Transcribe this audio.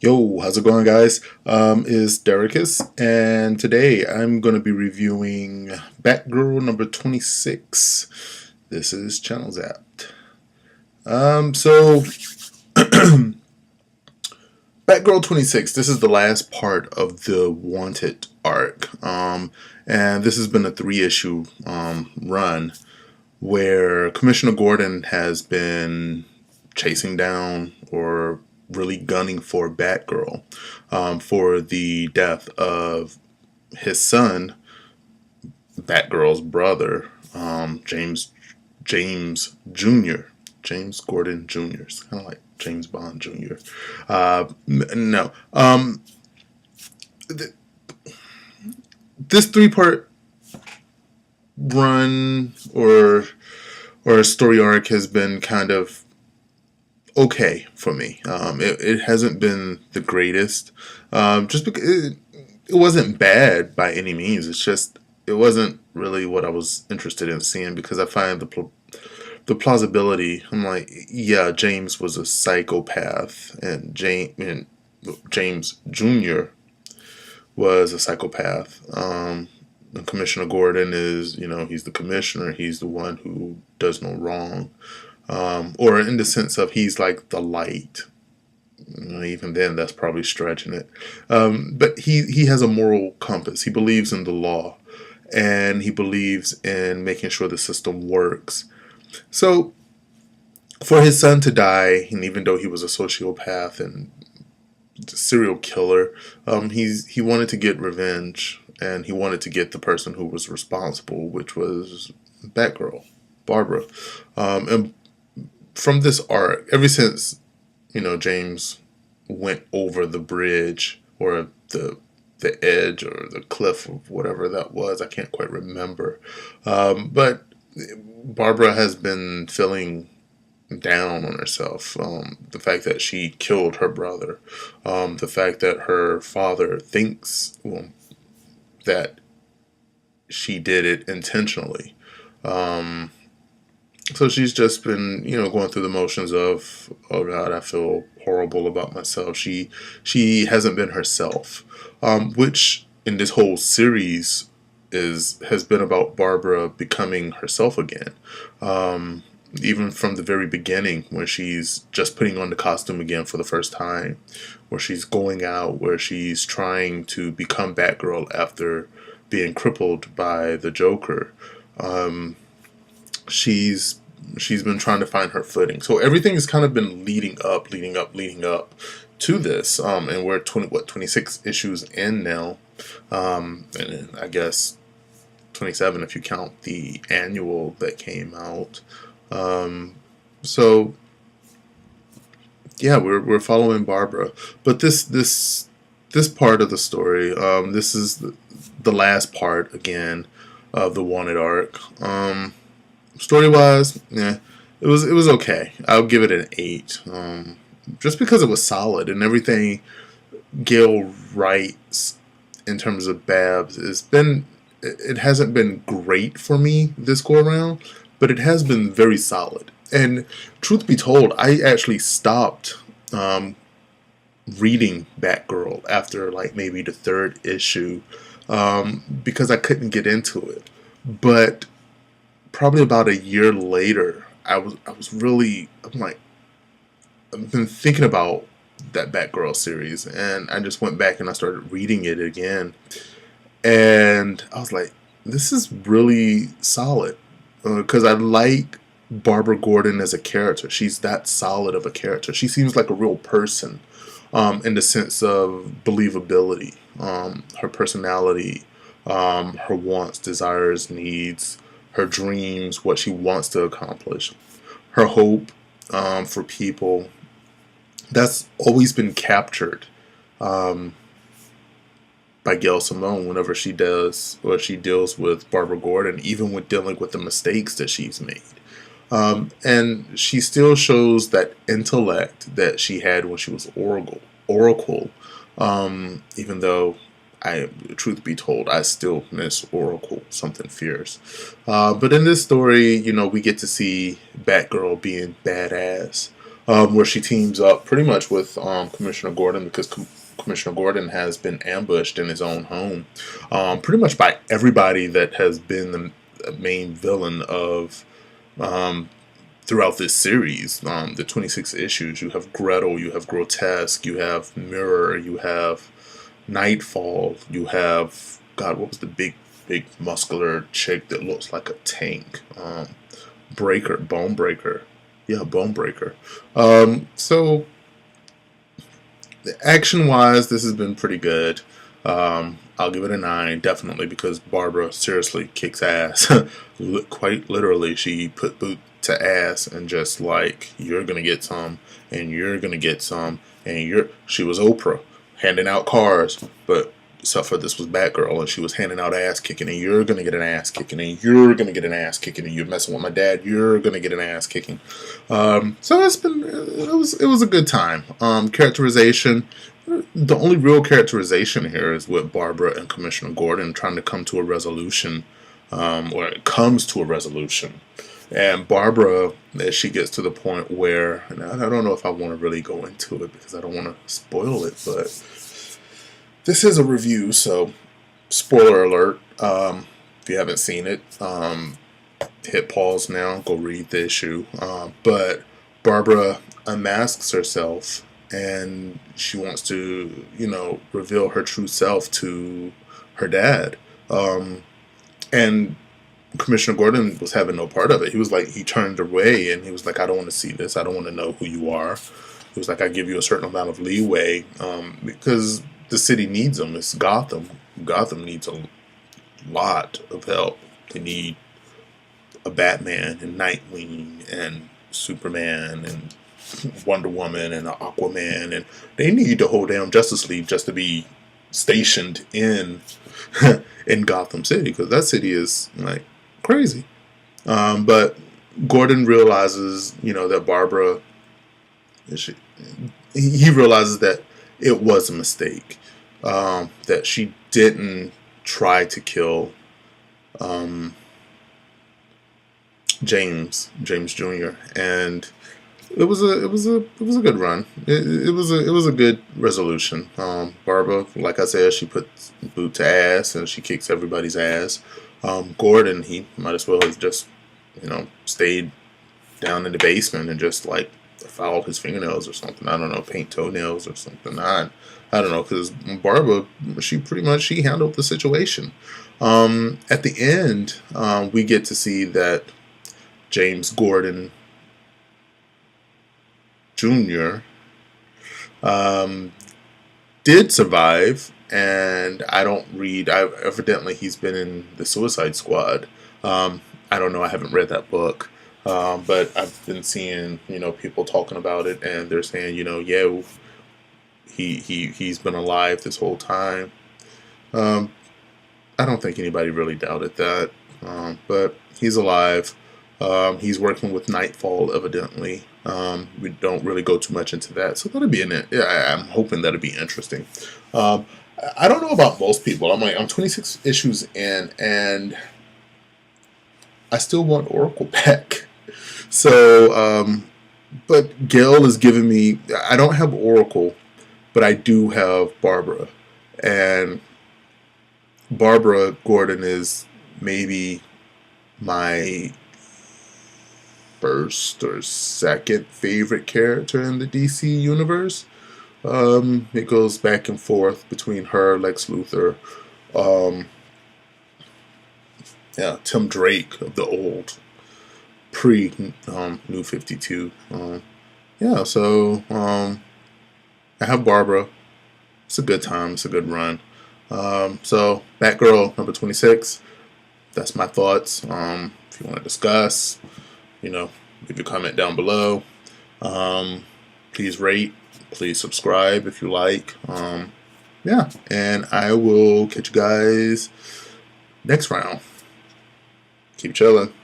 Yo, how's it going, guys? Is Derekus, and today I'm going to be reviewing Batgirl number 26. This is Channel Zapped. So Batgirl 26. This is the last part of the Wanted arc, and this has been a three-issue run where Commissioner Gordon has been chasing down or really gunning for Batgirl for the death of his son, Batgirl's brother, James Jr. James Gordon Jr. It's kind of like James Bond Jr. No. This three-part run or story arc has been kind of okay for me. It hasn't been the greatest, just because it wasn't bad by any means. It's just it wasn't really what I was interested in seeing because I find the plausibility. I'm like, yeah, James was a psychopath, and James Jr. was a psychopath. And Commissioner Gordon is, he's the commissioner. He's the one who does no wrong. Or in the sense of he's like the light. Even then, that's probably stretching it. But he has a moral compass. He believes in the law, and he believes in making sure the system works. So, for his son to die, and even though he was a sociopath and serial killer, he wanted to get revenge, and he wanted to get the person who was responsible, which was Batgirl, Barbara. And from this arc, ever since James went over the bridge or the edge or the cliff of whatever that was, I can't quite remember. But Barbara has been feeling down on herself. The fact that she killed her brother, the fact that her father thinks that she did it intentionally. So she's just been, going through the motions of, oh God, I feel horrible about myself. She hasn't been herself, which in this whole series has been about Barbara becoming herself again. Even from the very beginning, when she's just putting on the costume again for the first time, where she's going out, where she's trying to become Batgirl after being crippled by the Joker. She's been trying to find her footing. So everything has kind of been leading up to this. And we're 26 issues in now. And I guess 27 if you count the annual that came out. So yeah, we're following Barbara, but this part of the story, this is the last part again of the Wanted arc. Story wise, yeah, it was okay. I'll give it an 8, just because it was solid and everything Gail writes in terms of Babs it hasn't been great for me this go around, but it has been very solid. And truth be told, I actually stopped reading Batgirl after like maybe the third issue, because I couldn't get into it. But probably about a year later, I'm like, I've been thinking about that Batgirl series, and I just went back and I started reading it again, and I was like, this is really solid, because I like Barbara Gordon as a character. She's that solid of a character. She seems like a real person, in the sense of believability, her personality, her wants, desires, needs, her dreams, what she wants to accomplish, her hope for people. That's always been captured by Gail Simone whenever she does or she deals with Barbara Gordon, even with dealing with the mistakes that she's made. And she still shows that intellect that she had when she was Oracle. Even though truth be told, I still miss Oracle, something fierce. But in this story, we get to see Batgirl being badass. where she teams up pretty much with Commissioner Gordon because Commissioner Gordon has been ambushed in his own home, pretty much by everybody that has been the main villain of throughout this series. The 26 issues. You have Gretel, you have Grotesque, you have Mirror, you have Nightfall, you have God. What was the big muscular chick that looks like a tank? Bone Breaker. Yeah, Bone Breaker. So action wise, this has been pretty good. I'll give it a 9, definitely, because Barbara seriously kicks ass. Quite literally, she put boot to ass and just like, you're gonna get some, and you're gonna get some, and she was Oprah, handing out cars, but except for this was Batgirl, and she was handing out ass kicking, and you're gonna get an ass kicking, and you're gonna get an ass kicking, and you're messing with my dad, you're gonna get an ass kicking. So it was a good time. Characterization. The only real characterization here is with Barbara and Commissioner Gordon trying to come to a resolution, or it comes to a resolution. And Barbara, as she gets to the point where, and I don't know if I want to really go into it because I don't want to spoil it, but this is a review, so spoiler alert. If you haven't seen it, hit pause now, go read the issue. But Barbara unmasks herself and she wants to, reveal her true self to her dad. And Commissioner Gordon was having no part of it. He was like, he turned away and he was like, I don't want to see this. I don't want to know who you are. He was like, I give you a certain amount of leeway because the city needs them. It's Gotham. Gotham needs a lot of help. They need a Batman and Nightwing and Superman and Wonder Woman and Aquaman, and they need the whole damn Justice League just to be stationed in in Gotham City, because that city is like crazy. But Gordon realizes, that Barbara, he realizes that it was a mistake, that she didn't try to kill James Jr. and it was a good run. It was a good resolution. Barbara, like I said, she puts boot to ass and she kicks everybody's ass. Gordon, he might as well have just stayed down in the basement and just like fouled his fingernails or something. I don't know, paint toenails or something. I don't know, because Barbara, she handled the situation. At the end, we get to see that James Gordon Jr. Did survive, and evidently he's been in the Suicide Squad. I don't know, I haven't read that book, but I've been seeing people talking about it, and they're saying yeah, he's been alive this whole time. I don't think anybody really doubted that, but he's alive. He's working with Nightfall, evidently. We don't really go too much into that, so that'll be in it. Yeah, I'm hoping that'll be interesting. I don't know about most people. I'm 26 issues in, and I still want Oracle back. So, but Gail is giving me. I don't have Oracle, but I do have Barbara, and Barbara Gordon is maybe my first or second favorite character in the DC universe. It goes back and forth between her, Lex Luthor, Tim Drake of the old pre New 52. So I have Barbara. It's a good time. It's a good run. So Batgirl number 26. That's my thoughts. If you want to discuss, leave a comment down below. Please rate, please subscribe if you like. And I will catch you guys next round. Keep chilling.